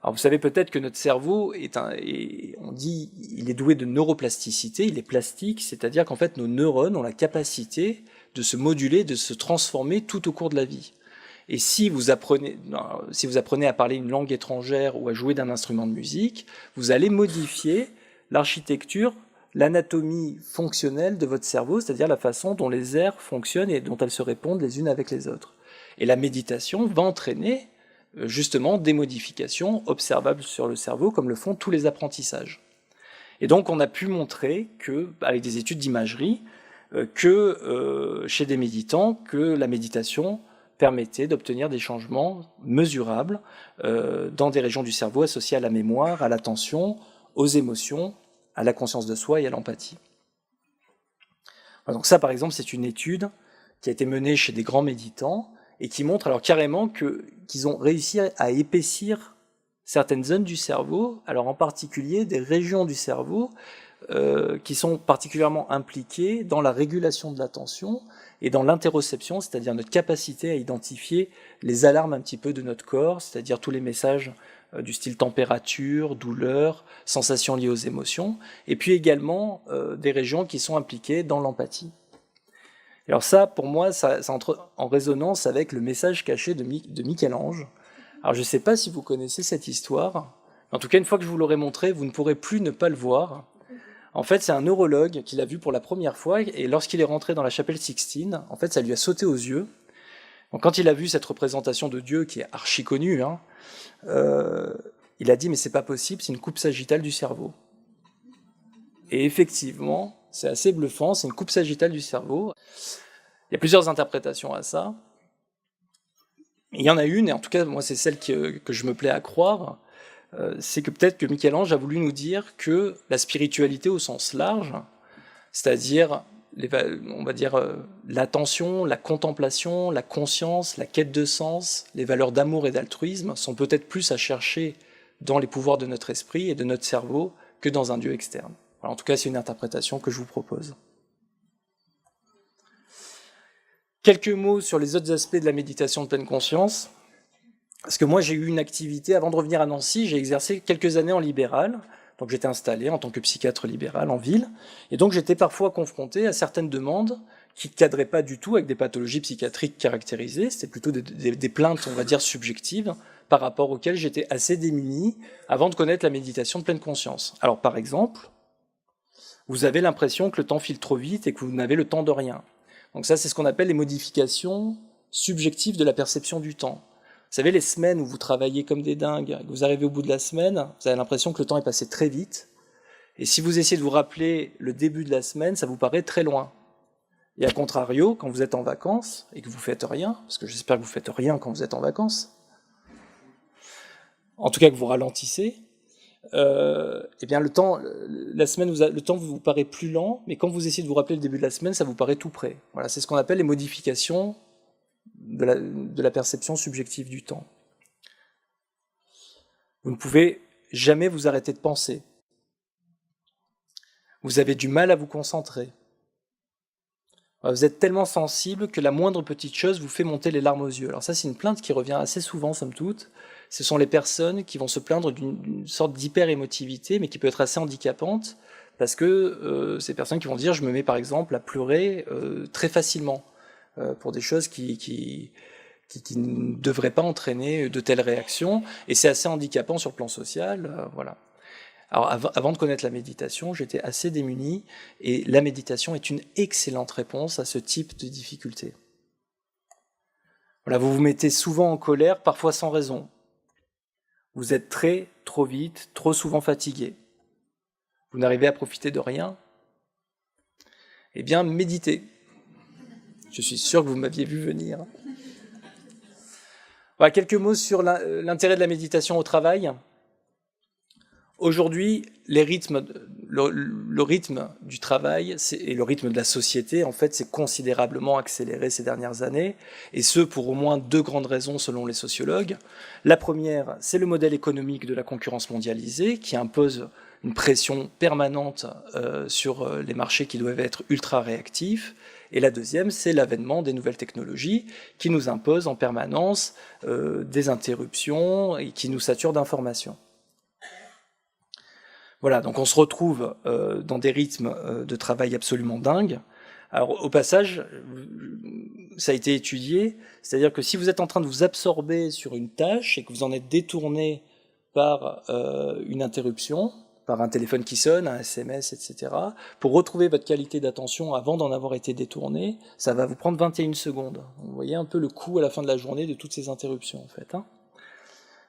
Alors vous savez peut-être que notre cerveau on dit, il est doué de neuroplasticité, il est plastique, c'est-à-dire qu'en fait nos neurones ont la capacité de se moduler, de se transformer tout au cours de la vie. Et si vous apprenez à parler une langue étrangère ou à jouer d'un instrument de musique, vous allez modifier l'architecture, l'anatomie fonctionnelle de votre cerveau, c'est-à-dire la façon dont les aires fonctionnent et dont elles se répondent les unes avec les autres. Et la méditation va entraîner justement des modifications observables sur le cerveau, comme le font tous les apprentissages. Et donc on a pu montrer avec des études d'imagerie, chez des méditants, que la méditation permettait d'obtenir des changements mesurables dans des régions du cerveau associées à la mémoire, à l'attention, aux émotions, à la conscience de soi et à l'empathie. Donc ça, par exemple, c'est une étude qui a été menée chez des grands méditants et qui montre alors carrément qu'ils ont réussi à épaissir certaines zones du cerveau, alors en particulier des régions du cerveau qui sont particulièrement impliquées dans la régulation de l'attention et dans l'interoception, c'est-à-dire notre capacité à identifier les alarmes un petit peu de notre corps, c'est-à-dire tous les messages du style température, douleur, sensations liées aux émotions, et puis également des régions qui sont impliquées dans l'empathie. Alors ça, pour moi, ça entre en résonance avec le message caché de Michel-Ange. Alors je ne sais pas si vous connaissez cette histoire, en tout cas une fois que je vous l'aurai montré, vous ne pourrez plus ne pas le voir. En fait, c'est un neurologue qui l'a vu pour la première fois, et lorsqu'il est rentré dans la chapelle Sixtine, en fait, ça lui a sauté aux yeux. Donc, quand il a vu cette représentation de Dieu, qui est archi connue, il a dit « mais c'est pas possible, c'est une coupe sagittale du cerveau ». Et effectivement, c'est assez bluffant, c'est une coupe sagittale du cerveau. Il y a plusieurs interprétations à ça. Il y en a une, et en tout cas, moi, c'est celle que je me plais à croire, c'est que peut-être que Michel-Ange a voulu nous dire que la spiritualité au sens large, c'est-à-dire, on va dire, l'attention, la contemplation, la conscience, la quête de sens, les valeurs d'amour et d'altruisme sont peut-être plus à chercher dans les pouvoirs de notre esprit et de notre cerveau que dans un Dieu externe. Alors, en tout cas, c'est une interprétation que je vous propose. Quelques mots sur les autres aspects de la méditation de pleine conscience. Parce que moi, j'ai eu une activité, avant de revenir à Nancy, j'ai exercé quelques années en libéral. Donc j'étais installé en tant que psychiatre libéral en ville. Et donc j'étais parfois confronté à certaines demandes qui ne cadraient pas du tout avec des pathologies psychiatriques caractérisées, c'était plutôt des plaintes, on va dire, subjectives, par rapport auxquelles j'étais assez démuni avant de connaître la méditation de pleine conscience. Alors par exemple, vous avez l'impression que le temps file trop vite et que vous n'avez le temps de rien. Donc ça, c'est ce qu'on appelle les modifications subjectives de la perception du temps. Vous savez, les semaines où vous travaillez comme des dingues, que vous arrivez au bout de la semaine, vous avez l'impression que le temps est passé très vite, et si vous essayez de vous rappeler le début de la semaine, ça vous paraît très loin. Et à contrario, quand vous êtes en vacances et que vous faites rien, parce que j'espère que vous faites rien quand vous êtes en vacances, en tout cas que vous ralentissez, eh bien le temps vous paraît plus lent, mais quand vous essayez de vous rappeler le début de la semaine, ça vous paraît tout près. Voilà, c'est ce qu'on appelle les modifications de la perception subjective du temps. Vous ne pouvez jamais vous arrêter de penser. Vous avez du mal à vous concentrer. Vous êtes tellement sensible que la moindre petite chose vous fait monter les larmes aux yeux. Alors ça, c'est une plainte qui revient assez souvent, somme toute. Ce sont les personnes qui vont se plaindre d'une sorte d'hyper-émotivité, mais qui peut être assez handicapante, parce que ces personnes qui vont dire « je me mets par exemple à pleurer très facilement pour des choses qui ne devraient pas entraîner de telles réactions », et c'est assez handicapant sur le plan social, voilà. Alors avant de connaître la méditation, j'étais assez démuni, et la méditation est une excellente réponse à ce type de difficulté. Voilà, vous vous mettez souvent en colère, parfois sans raison. Vous êtes trop vite, trop souvent fatigué. Vous n'arrivez à profiter de rien. Eh bien, méditez. Je suis sûr que vous m'aviez vu venir. Voilà, quelques mots sur l'intérêt de la méditation au travail. Aujourd'hui, le rythme du travail et le rythme de la société, en fait, s'est considérablement accéléré ces dernières années, et ce pour au moins deux grandes raisons selon les sociologues. La première, c'est le modèle économique de la concurrence mondialisée qui impose une pression permanente sur les marchés qui doivent être ultra réactifs. Et la deuxième, c'est l'avènement des nouvelles technologies qui nous imposent en permanence des interruptions et qui nous saturent d'informations. Voilà, donc on se retrouve dans des rythmes de travail absolument dingues. Alors au passage, ça a été étudié, c'est-à-dire que si vous êtes en train de vous absorber sur une tâche et que vous en êtes détourné par une interruption, par un téléphone qui sonne, un SMS, etc., pour retrouver votre qualité d'attention avant d'en avoir été détourné, ça va vous prendre 21 secondes. Vous voyez un peu le coût à la fin de la journée de toutes ces interruptions, en fait.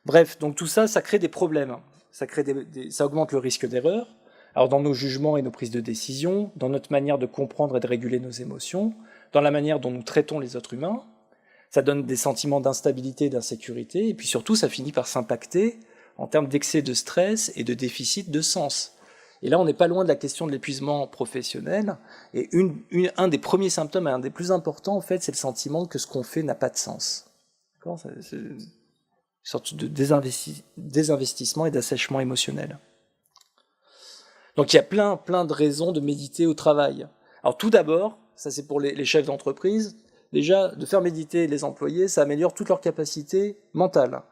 Bref, donc tout ça, ça crée des problèmes. Ça augmente le risque d'erreur. Alors dans nos jugements et nos prises de décision, dans notre manière de comprendre et de réguler nos émotions, dans la manière dont nous traitons les autres humains, ça donne des sentiments d'instabilité et d'insécurité, et puis surtout ça finit par s'impacter en termes d'excès de stress et de déficit de sens. Et là on n'est pas loin de la question de l'épuisement professionnel, et un des premiers symptômes et un des plus importants en fait, c'est le sentiment que ce qu'on fait n'a pas de sens. D'accord ? C'est une sorte de désinvestissement et d'assèchement émotionnel. Donc il y a plein de raisons de méditer au travail. Alors tout d'abord, ça c'est pour les chefs d'entreprise, déjà de faire méditer les employés, ça améliore toute leur capacité mentale.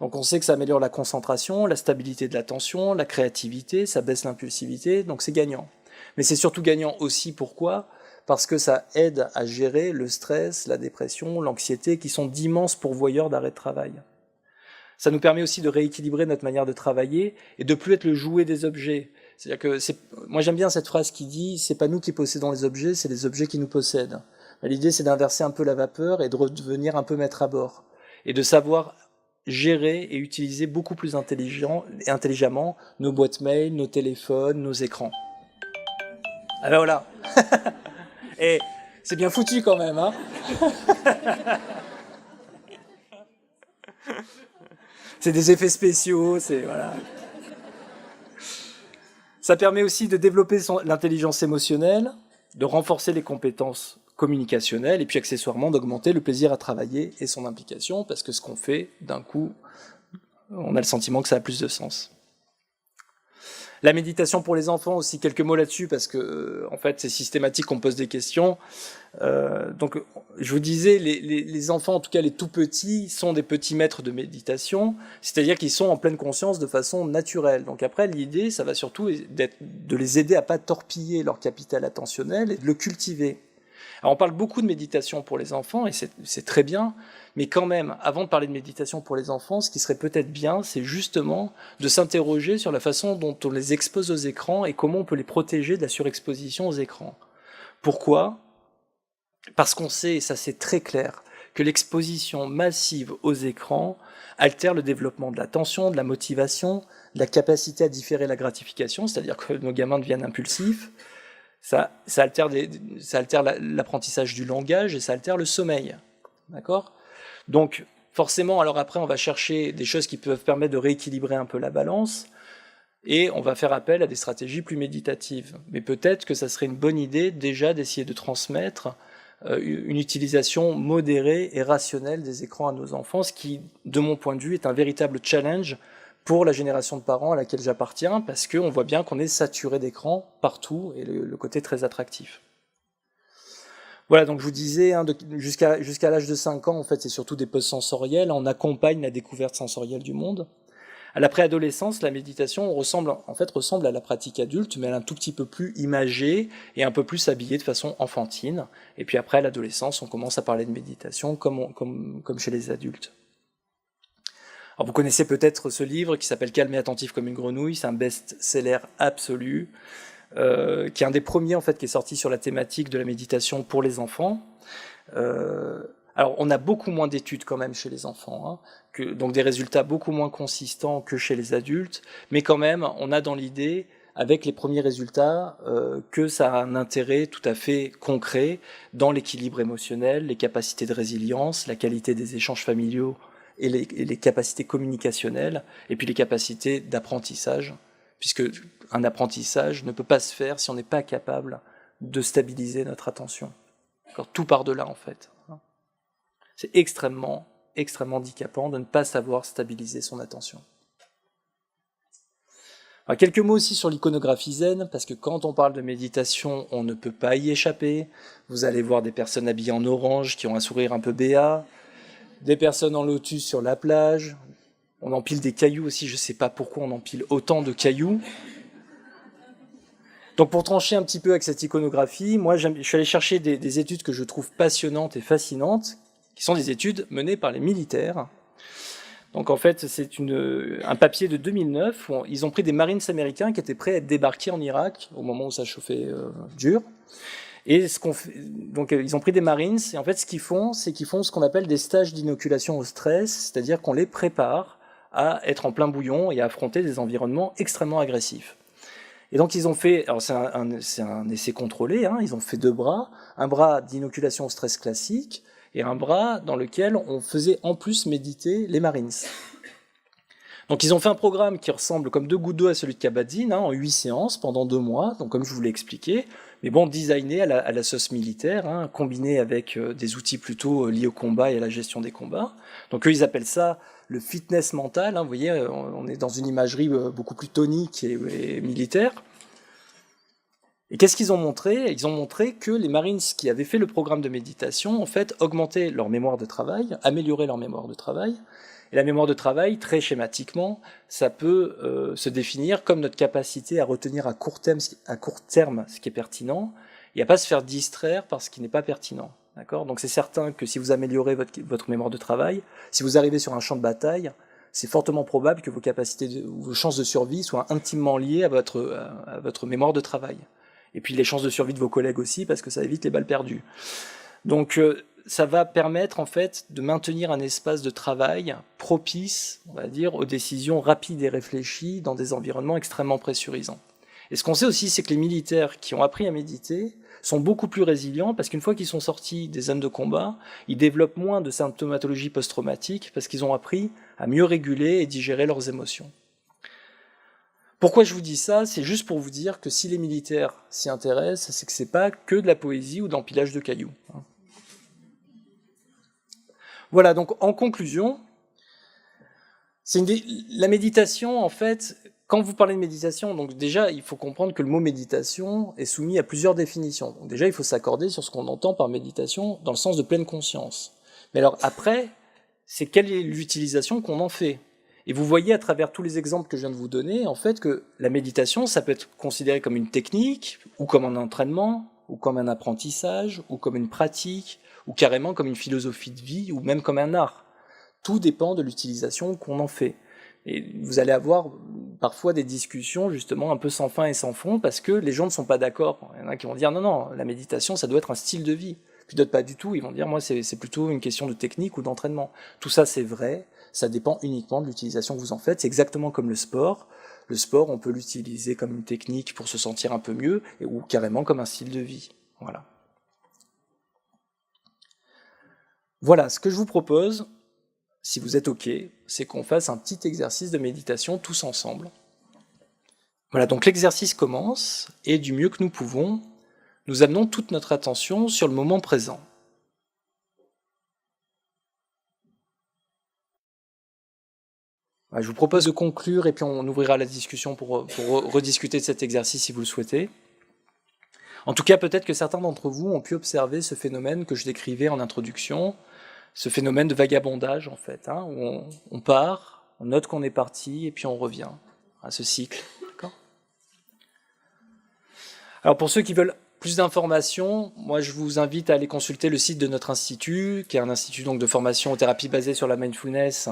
Donc on sait que ça améliore la concentration, la stabilité de l'attention, la créativité, ça baisse l'impulsivité, donc c'est gagnant. Mais c'est surtout gagnant aussi, pourquoi ? Parce que ça aide à gérer le stress, la dépression, l'anxiété, qui sont d'immenses pourvoyeurs d'arrêt de travail. Ça nous permet aussi de rééquilibrer notre manière de travailler et de plus être le jouet des objets. C'est-à-dire que moi j'aime bien cette phrase qui dit « c'est pas nous qui possédons les objets, c'est les objets qui nous possèdent ». L'idée c'est d'inverser un peu la vapeur et de redevenir un peu maître à bord. Et de savoir gérer et utiliser beaucoup plus intelligemment nos boîtes mail, nos téléphones, nos écrans. Ah ben voilà. Et c'est bien foutu quand même, hein. C'est des effets spéciaux, c'est voilà. Ça permet aussi de développer l'intelligence émotionnelle, de renforcer les compétences communicationnelles et puis accessoirement d'augmenter le plaisir à travailler et son implication parce que ce qu'on fait, d'un coup, on a le sentiment que ça a plus de sens. La méditation pour les enfants aussi, quelques mots là-dessus parce que en fait c'est systématique qu'on pose des questions. Donc je vous disais, les enfants, en tout cas les tout petits, sont des petits maîtres de méditation, c'est-à-dire qu'ils sont en pleine conscience de façon naturelle. Donc après l'idée, ça va surtout être de les aider à pas torpiller leur capital attentionnel et de le cultiver. Alors on parle beaucoup de méditation pour les enfants, et c'est très bien, mais quand même, avant de parler de méditation pour les enfants, ce qui serait peut-être bien, c'est justement de s'interroger sur la façon dont on les expose aux écrans et comment on peut les protéger de la surexposition aux écrans. Pourquoi ? Parce qu'on sait, et ça c'est très clair, que l'exposition massive aux écrans altère le développement de l'attention, de la motivation, de la capacité à différer la gratification, c'est-à-dire que nos gamins deviennent impulsifs, ça altère l'apprentissage du langage et ça altère le sommeil. D'accord ? Donc, forcément, alors après, on va chercher des choses qui peuvent permettre de rééquilibrer un peu la balance et on va faire appel à des stratégies plus méditatives. Mais peut-être que ça serait une bonne idée déjà d'essayer de transmettre une utilisation modérée et rationnelle des écrans à nos enfants, ce qui, de mon point de vue, est un véritable challenge pour la génération de parents à laquelle j'appartiens, parce qu'on voit bien qu'on est saturé d'écran partout, et le côté très attractif. Voilà, donc je vous disais, hein, jusqu'à l'âge de 5 ans, en fait, c'est surtout des postes sensoriels, on accompagne la découverte sensorielle du monde. À la préadolescence, la méditation ressemble à la pratique adulte, mais elle est un tout petit peu plus imagée et un peu plus habillée de façon enfantine. Et puis après, à l'adolescence, on commence à parler de méditation comme chez les adultes. Alors vous connaissez peut-être ce livre qui s'appelle « Calme et attentif comme une grenouille », c'est un best-seller absolu, qui est un des premiers en fait qui est sorti sur la thématique de la méditation pour les enfants. Alors on a beaucoup moins d'études quand même chez les enfants, hein, donc des résultats beaucoup moins consistants que chez les adultes, mais quand même on a dans l'idée, avec les premiers résultats, que ça a un intérêt tout à fait concret dans l'équilibre émotionnel, les capacités de résilience, la qualité des échanges familiaux et les capacités communicationnelles, et puis les capacités d'apprentissage, puisque un apprentissage ne peut pas se faire si on n'est pas capable de stabiliser notre attention. Alors, tout part de là en fait. C'est extrêmement, extrêmement handicapant de ne pas savoir stabiliser son attention. Alors, quelques mots aussi sur l'iconographie zen, parce que quand on parle de méditation, on ne peut pas y échapper. Vous allez voir des personnes habillées en orange qui ont un sourire un peu béat, des personnes en lotus sur la plage. On empile des cailloux aussi, je ne sais pas pourquoi on empile autant de cailloux. Donc pour trancher un petit peu avec cette iconographie, moi je suis allé chercher des études que je trouve passionnantes et fascinantes, qui sont des études menées par les militaires. Donc en fait, c'est un papier de 2009 où ils ont pris des Marines américains qui étaient prêts à être débarqués en Irak au moment où ça chauffait dur. Et donc ils ont pris des Marines et en fait ce qu'ils font, c'est qu'ils font ce qu'on appelle des stages d'inoculation au stress, c'est-à-dire qu'on les prépare à être en plein bouillon et à affronter des environnements extrêmement agressifs. Et donc ils ont fait, alors c'est un essai contrôlé, hein, ils ont fait 2 bras, un bras d'inoculation au stress classique et un bras dans lequel on faisait en plus méditer les Marines. Donc ils ont fait un programme qui ressemble comme 2 gouttes d'eau à celui de Kabat-Zinn, hein, en 8 séances pendant 2 mois, donc comme je vous l'ai expliqué, mais bon, designé à la sauce militaire, hein, combiné avec des outils plutôt liés au combat et à la gestion des combats. Donc eux, ils appellent ça le fitness mental, hein, vous voyez, on est dans une imagerie beaucoup plus tonique et militaire. Et qu'est-ce qu'ils ont montré ? Ils ont montré que les Marines qui avaient fait le programme de méditation, en fait, augmentaient leur mémoire de travail, amélioraient leur mémoire de travail. Et la mémoire de travail, très schématiquement, ça peut se définir comme notre capacité à retenir à court terme ce qui est pertinent et à pas se faire distraire par ce qui n'est pas pertinent. D'accord ? Donc c'est certain que si vous améliorez votre mémoire de travail, si vous arrivez sur un champ de bataille, c'est fortement probable que vos chances de survie soient intimement liées à votre mémoire de travail. Et puis les chances de survie de vos collègues aussi, parce que ça évite les balles perdues. Donc ça va permettre en fait de maintenir un espace de travail propice, on va dire, aux décisions rapides et réfléchies dans des environnements extrêmement pressurisants. Et ce qu'on sait aussi, c'est que les militaires qui ont appris à méditer sont beaucoup plus résilients parce qu'une fois qu'ils sont sortis des zones de combat, ils développent moins de symptomatologie post-traumatique parce qu'ils ont appris à mieux réguler et digérer leurs émotions. Pourquoi je vous dis ça ? C'est juste pour vous dire que si les militaires s'y intéressent, c'est que c'est pas que de la poésie ou d'empilage de cailloux. Voilà, donc en conclusion, la méditation, en fait, quand vous parlez de méditation, donc déjà, il faut comprendre que le mot méditation est soumis à plusieurs définitions. Donc déjà, il faut s'accorder sur ce qu'on entend par méditation dans le sens de pleine conscience. Mais alors après, c'est quelle est l'utilisation qu'on en fait ? Et vous voyez à travers tous les exemples que je viens de vous donner, en fait, que la méditation, ça peut être considéré comme une technique, ou comme un entraînement, ou comme un apprentissage, ou comme une pratique, ou carrément comme une philosophie de vie, ou même comme un art. Tout dépend de l'utilisation qu'on en fait. Et vous allez avoir parfois des discussions justement un peu sans fin et sans fond, parce que les gens ne sont pas d'accord. Il y en a qui vont dire non, non, la méditation, ça doit être un style de vie. Puis d'autres pas du tout, ils vont dire moi c'est plutôt une question de technique ou d'entraînement. Tout ça c'est vrai, ça dépend uniquement de l'utilisation que vous en faites. C'est exactement comme le sport. Le sport, on peut l'utiliser comme une technique pour se sentir un peu mieux, ou carrément comme un style de vie. Voilà. Voilà, ce que je vous propose, si vous êtes OK, c'est qu'on fasse un petit exercice de méditation tous ensemble. Voilà, donc l'exercice commence, et du mieux que nous pouvons, nous amenons toute notre attention sur le moment présent. Je vous propose de conclure et puis on ouvrira la discussion pour rediscuter de cet exercice si vous le souhaitez. En tout cas, peut-être que certains d'entre vous ont pu observer ce phénomène que je décrivais en introduction, ce phénomène de vagabondage en fait, hein, où on part, on note qu'on est parti et puis on revient à ce cycle. D'accord ? Alors pour ceux qui veulent plus d'informations, moi je vous invite à aller consulter le site de notre institut, qui est un institut donc de formation aux thérapies basées sur la mindfulness.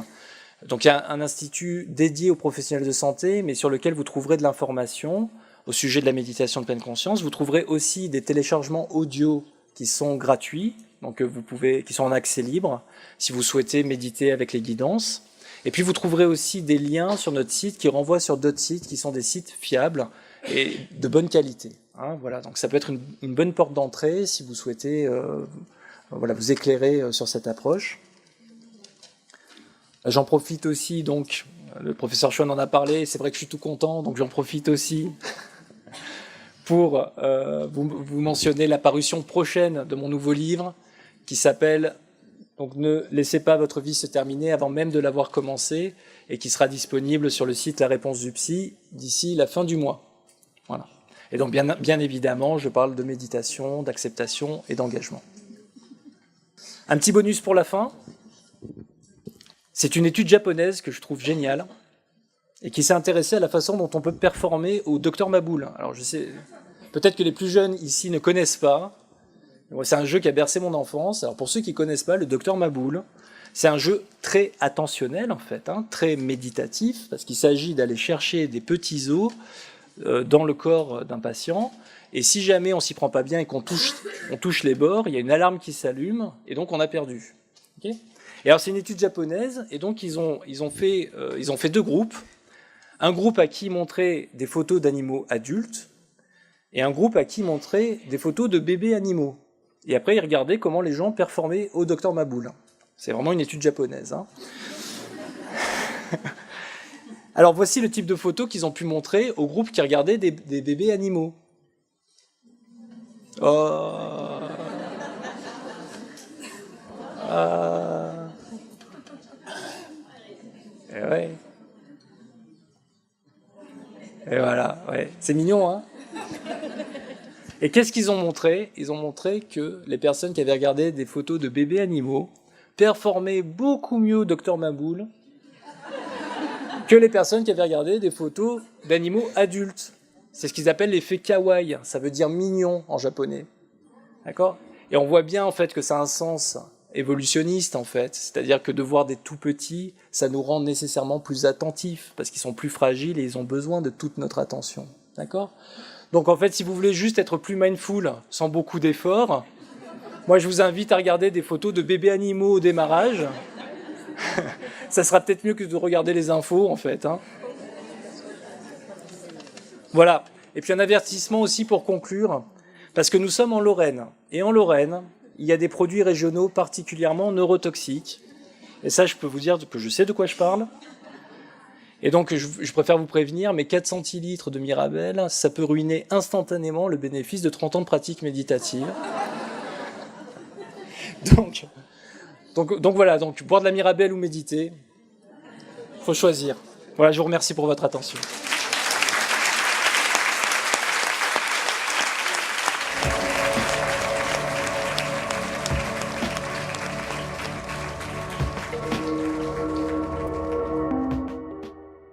Donc il y a un institut dédié aux professionnels de santé, mais sur lequel vous trouverez de l'information au sujet de la méditation de pleine conscience. Vous trouverez aussi des téléchargements audio qui sont gratuits, donc qui sont en accès libre, si vous souhaitez méditer avec les guidances. Et puis vous trouverez aussi des liens sur notre site qui renvoient sur d'autres sites qui sont des sites fiables et de bonne qualité. Hein, voilà, donc ça peut être une bonne porte d'entrée si vous souhaitez vous éclairer sur cette approche. J'en profite aussi, donc, le professeur Schwann en a parlé, c'est vrai que je suis tout content, donc j'en profite aussi pour vous mentionner la parution prochaine de mon nouveau livre qui s'appelle donc, « Ne laissez pas votre vie se terminer avant même de l'avoir commencé » et qui sera disponible sur le site La Réponse du Psy d'ici la fin du mois. Voilà. Et donc, bien évidemment, je parle de méditation, d'acceptation et d'engagement. Un petit bonus pour la fin. C'est une étude japonaise que je trouve géniale et qui s'est intéressée à la façon dont on peut performer au Dr Maboul. Alors je sais, peut-être que les plus jeunes ici ne connaissent pas. C'est un jeu qui a bercé mon enfance. Alors pour ceux qui ne connaissent pas, le Dr Maboul, c'est un jeu très attentionnel en fait, hein, très méditatif, parce qu'il s'agit d'aller chercher des petits os dans le corps d'un patient. Et si jamais on s'y prend pas bien et qu'on touche les bords, il y a une alarme qui s'allume et donc on a perdu. Okay ? Et alors c'est une étude japonaise, et donc ils ont fait deux groupes. Un groupe à qui montrer des photos d'animaux adultes, et un groupe à qui montrer des photos de bébés animaux. Et après ils regardaient comment les gens performaient au Dr Maboul. C'est vraiment une étude japonaise. Hein. Alors voici le type de photos qu'ils ont pu montrer au groupe qui regardait des bébés animaux. Et ouais. Et voilà, ouais. C'est mignon, hein. Et qu'est-ce qu'ils ont montré ? Ils ont montré que les personnes qui avaient regardé des photos de bébés animaux performaient beaucoup mieux au Dr Maboul que les personnes qui avaient regardé des photos d'animaux adultes. C'est ce qu'ils appellent l'effet kawaii, ça veut dire mignon en japonais. D'accord ? Et on voit bien en fait que ça a un sens évolutionniste en fait, c'est-à-dire que de voir des tout petits, ça nous rend nécessairement plus attentifs, parce qu'ils sont plus fragiles et ils ont besoin de toute notre attention. D'accord ? Donc en fait, si vous voulez juste être plus mindful, sans beaucoup d'efforts, moi je vous invite à regarder des photos de bébés animaux au démarrage. Ça sera peut-être mieux que de regarder les infos en fait. Hein. Voilà. Et puis un avertissement aussi pour conclure, parce que nous sommes en Lorraine, et en Lorraine, il y a des produits régionaux particulièrement neurotoxiques. Et ça, je peux vous dire que je sais de quoi je parle. Et donc, je préfère vous prévenir, mais 4 centilitres de Mirabelle, ça peut ruiner instantanément le bénéfice de 30 ans de pratique méditative. Donc voilà, donc boire de la Mirabelle ou méditer, faut choisir. Voilà, je vous remercie pour votre attention.